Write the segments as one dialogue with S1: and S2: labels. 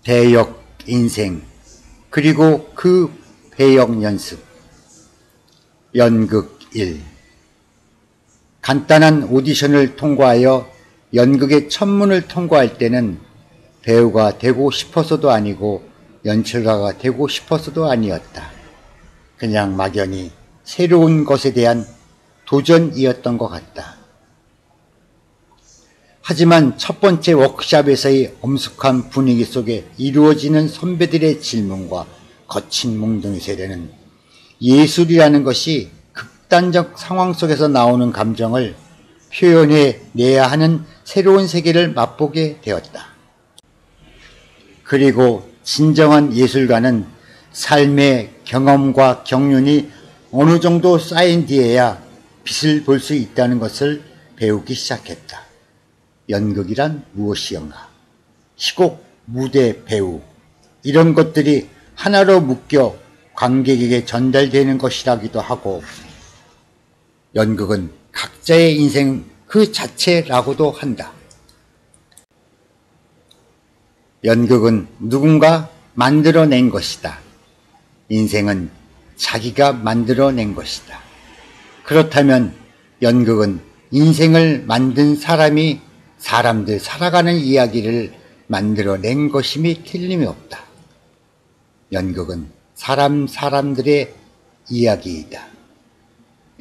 S1: 배역 인생 그리고 그 배역 연습. 연극 1. 간단한 오디션을 통과하여 연극의 첫문을 통과할 때는 배우가 되고 싶어서도 아니고 연출가가 되고 싶어서도 아니었다. 그냥 막연히 새로운 것에 대한 도전이었던 것 같다. 하지만 첫 번째 워크숍에서의 엄숙한 분위기 속에 이루어지는 선배들의 질문과 거친 몽둥이 세례는 예술이라는 것이 극단적 상황 속에서 나오는 감정을 표현해 내야 하는 새로운 세계를 맛보게 되었다. 그리고 진정한 예술가는 삶의 경험과 경륜이 어느 정도 쌓인 뒤에야 빛을 볼 수 있다는 것을 배우기 시작했다. 연극이란 무엇이었나? 시곡, 무대, 배우 이런 것들이 하나로 묶여 관객에게 전달되는 것이라기도 하고 연극은 각자의 인생 그 자체라고도 한다. 연극은 누군가 만들어낸 것이다. 인생은 자기가 만들어낸 것이다. 그렇다면 연극은 인생을 만든 사람이 사람들 살아가는 이야기를 만들어낸 것임이 틀림이 없다. 연극은 사람들의 이야기이다.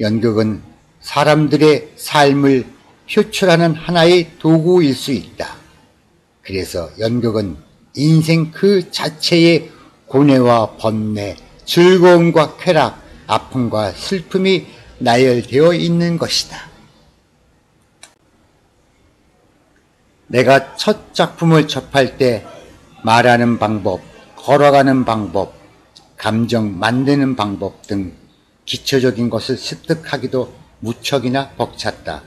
S1: 연극은 사람들의 삶을 표출하는 하나의 도구일 수 있다. 그래서 연극은 인생 그 자체의 고뇌와 번뇌, 즐거움과 쾌락, 아픔과 슬픔이 나열되어 있는 것이다. 내가 첫 작품을 접할 때 말하는 방법, 걸어가는 방법, 감정 만드는 방법 등 기초적인 것을 습득하기도 무척이나 벅찼다.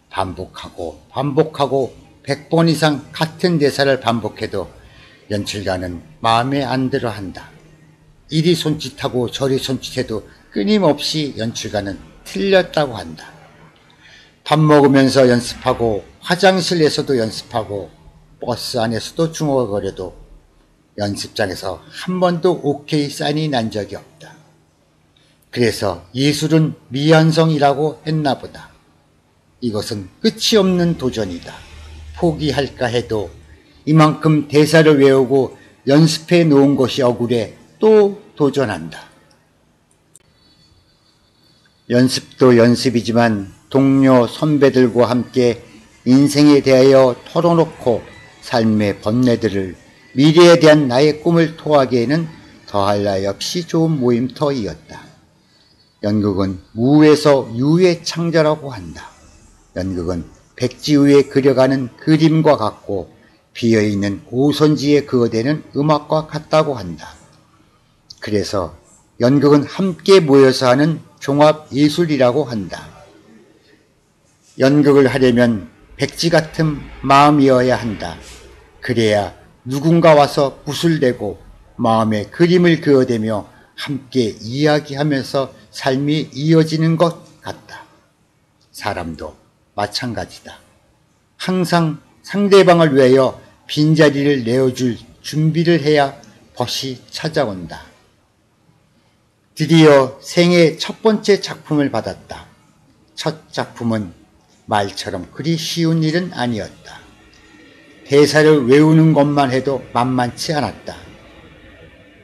S1: 반복하고 100번 이상 같은 대사를 반복해도 연출가는 마음에 안 들어 한다. 이리 손짓하고 저리 손짓해도 끊임없이 연출가는 틀렸다고 한다. 밥 먹으면서 연습하고 화장실에서도 연습하고 버스 안에서도 중얼거려도 연습장에서 한 번도 오케이 사인이 난 적이 없다. 그래서 예술은 미완성이라고 했나 보다. 이것은 끝이 없는 도전이다. 포기할까 해도 이만큼 대사를 외우고 연습해 놓은 것이 억울해 또 도전한다. 연습도 연습이지만 동료 선배들과 함께 인생에 대하여 털어놓고 삶의 번뇌들을 미래에 대한 나의 꿈을 토하기에는 더할 나위 없이 좋은 모임터이었다. 연극은 무에서 유의 창조라고 한다. 연극은 백지 위에 그려가는 그림과 같고 비어있는 오선지에 그어대는 음악과 같다고 한다. 그래서 연극은 함께 모여서 하는 종합예술이라고 한다. 연극을 하려면 백지 같은 마음이어야 한다. 그래야 누군가 와서 붓을 대고 마음에 그림을 그어대며 함께 이야기하면서 삶이 이어지는 것 같다. 사람도 마찬가지다. 항상 상대방을 위하여 빈자리를 내어줄 준비를 해야 벗이 찾아온다. 드디어 생애 첫 번째 작품을 받았다. 첫 작품은 말처럼 그리 쉬운 일은 아니었다. 대사를 외우는 것만 해도 만만치 않았다.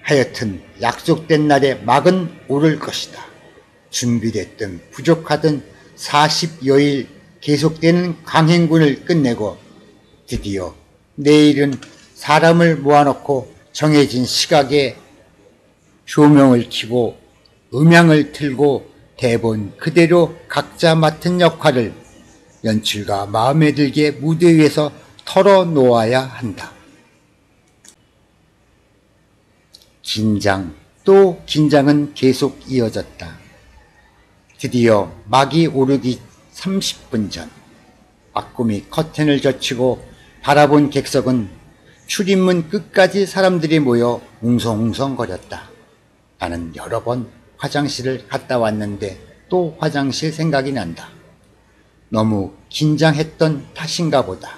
S1: 하여튼 약속된 날에 막은 오를 것이다. 준비됐든 부족하든 40여일 계속되는 강행군을 끝내고 드디어 내일은 사람을 모아놓고 정해진 시각에 조명을 켜고 음향을 틀고 대본 그대로 각자 맡은 역할을 연출가 마음에 들게 무대 위에서 털어놓아야 한다. 긴장, 또 긴장은 계속 이어졌다. 드디어 막이 오르기 30분 전 앞꿈이 커튼을 젖히고 바라본 객석은 출입문 끝까지 사람들이 모여 웅성웅성거렸다. 나는 여러 번 화장실을 갔다 왔는데 또 화장실 생각이 난다. 너무 긴장했던 탓인가 보다.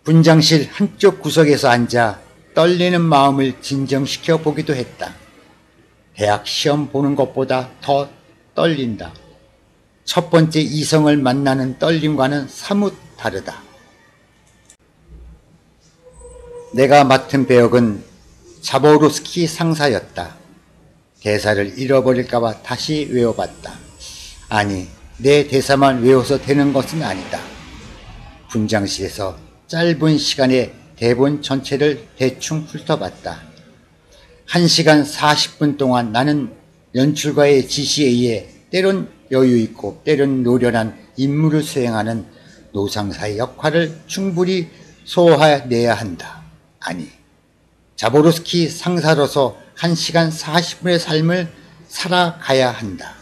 S1: 분장실 한쪽 구석에서 앉아 떨리는 마음을 진정시켜 보기도 했다. 대학 시험 보는 것보다 더 떨린다. 첫 번째 이성을 만나는 떨림과는 사뭇 다르다. 내가 맡은 배역은 자보로스키 상사였다. 대사를 잃어버릴까봐 다시 외워봤다. 아니, 내 대사만 외워서 되는 것은 아니다. 분장실에서 짧은 시간에 대본 전체를 대충 훑어봤다. 1시간 40분 동안 나는 연출가의 지시에 의해 때론 여유있고 때론 노련한 임무를 수행하는 노상사의 역할을 충분히 소화해내야 한다. 아니, 자보로스키 상사로서 1시간 40분의 삶을 살아가야 한다.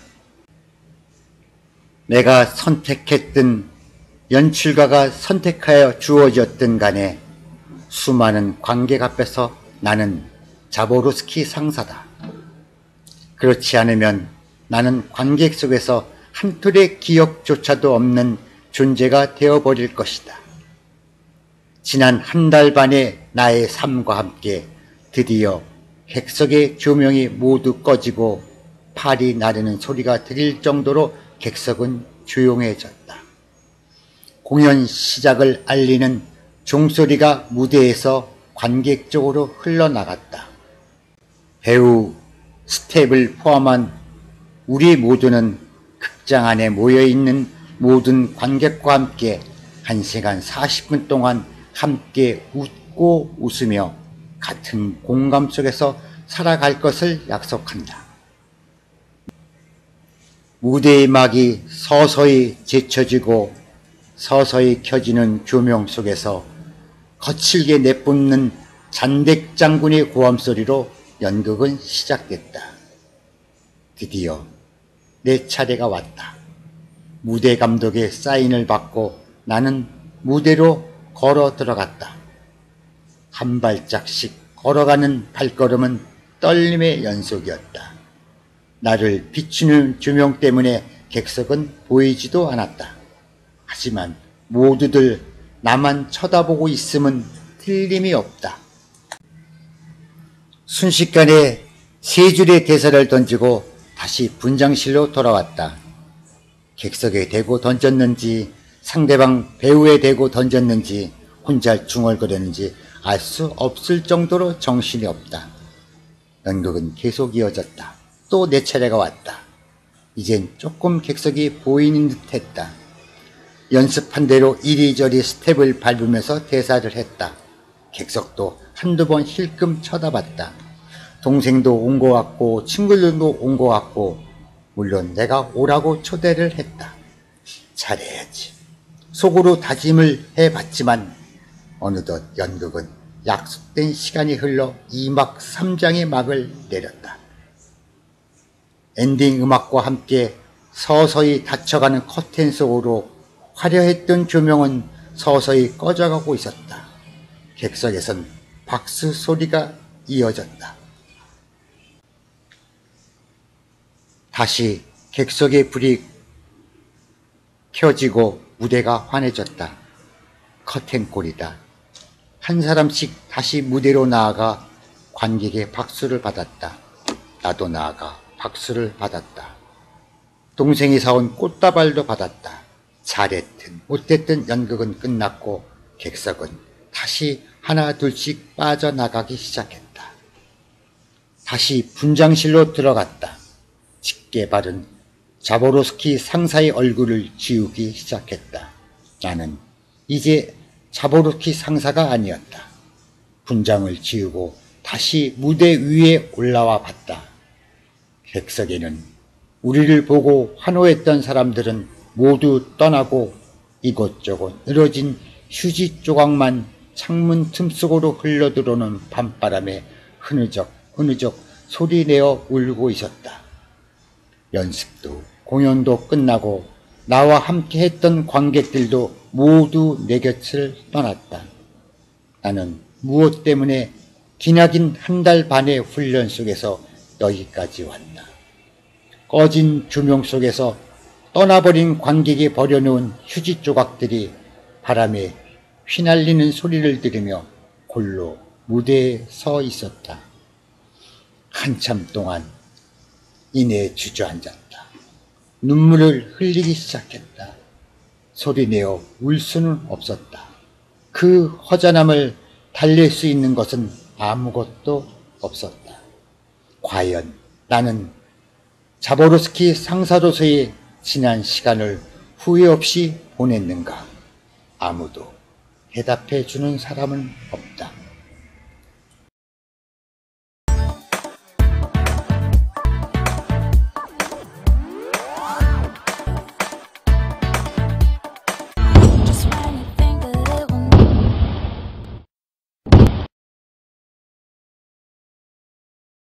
S1: 내가 선택했든 연출가가 선택하여 주어졌든 간에 수많은 관객 앞에서 나는 자보로스키 상사다. 그렇지 않으면 나는 관객 속에서 한 톨의 기억조차도 없는 존재가 되어버릴 것이다. 지난 한 달 반의 나의 삶과 함께 드디어 객석의 조명이 모두 꺼지고 팔이 나르는 소리가 들릴 정도로 객석은 조용해졌다. 공연 시작을 알리는 종소리가 무대에서 관객 쪽으로 흘러나갔다. 배우, 스텝을 포함한 우리 모두는 극장 안에 모여있는 모든 관객과 함께 1시간 40분 동안 함께 웃고 웃으며 같은 공감 속에서 살아갈 것을 약속한다. 무대의 막이 서서히 제쳐지고 서서히 켜지는 조명 속에서 거칠게 내뿜는 잔덱장군의 고함소리로 연극은 시작됐다. 드디어 내 차례가 왔다. 무대 감독의 사인을 받고 나는 무대로 걸어 들어갔다. 한 발짝씩 걸어가는 발걸음은 떨림의 연속이었다. 나를 비추는 조명 때문에 객석은 보이지도 않았다. 하지만 모두들 나만 쳐다보고 있음은 틀림이 없다. 순식간에 3줄의 대사를 던지고 다시 분장실로 돌아왔다. 객석에 대고 던졌는지 상대방 배우에 대고 던졌는지 혼자 중얼거렸는지 알 수 없을 정도로 정신이 없다. 연극은 계속 이어졌다. 또 내 차례가 왔다. 이젠 조금 객석이 보이는 듯 했다. 연습한 대로 이리저리 스텝을 밟으면서 대사를 했다. 객석도 한두 번 힐끔 쳐다봤다. 동생도 온 것 같고 친구들도 온 것 같고 물론 내가 오라고 초대를 했다. 잘해야지. 속으로 다짐을 해봤지만 어느덧 연극은 약속된 시간이 흘러 2막 3장의 막을 내렸다. 엔딩 음악과 함께 서서히 닫혀가는 커튼 속으로 화려했던 조명은 서서히 꺼져가고 있었다. 객석에선 박수 소리가 이어졌다. 다시 객석의 불이 켜지고 무대가 환해졌다. 커튼골이다. 한 사람씩 다시 무대로 나아가 관객의 박수를 받았다. 나도 나아가 박수를 받았다. 동생이 사온 꽃다발도 받았다. 잘했든 못했든 연극은 끝났고 객석은 다시 하나 둘씩 빠져나가기 시작했다. 다시 분장실로 들어갔다. 짙게 바른 자보로스키 상사의 얼굴을 지우기 시작했다. 나는 이제 자보로스키 상사가 아니었다. 분장을 지우고 다시 무대 위에 올라와 봤다. 객석에는 우리를 보고 환호했던 사람들은 모두 떠나고 이곳저곳 늘어진 휴지 조각만 창문 틈속으로 흘러들어오는 밤바람에 흐느적 소리내어 울고 있었다. 연습도 공연도 끝나고 나와 함께 했던 관객들도 모두 내 곁을 떠났다. 나는 무엇 때문에 기나긴 한 달 반의 훈련 속에서 여기까지 왔나. 꺼진 조명 속에서 떠나버린 관객이 버려놓은 휴지 조각들이 바람에 휘날리는 소리를 들으며 홀로 무대에 서 있었다. 한참 동안 이내 주저앉았다. 눈물을 흘리기 시작했다. 소리내어 울 수는 없었다. 그 허전함을 달랠 수 있는 것은 아무것도 없었다. 과연 나는 자보로스키 상사로서의 지난 시간을 후회 없이 보냈는가? 아무도 대답해 주는 사람은 없다.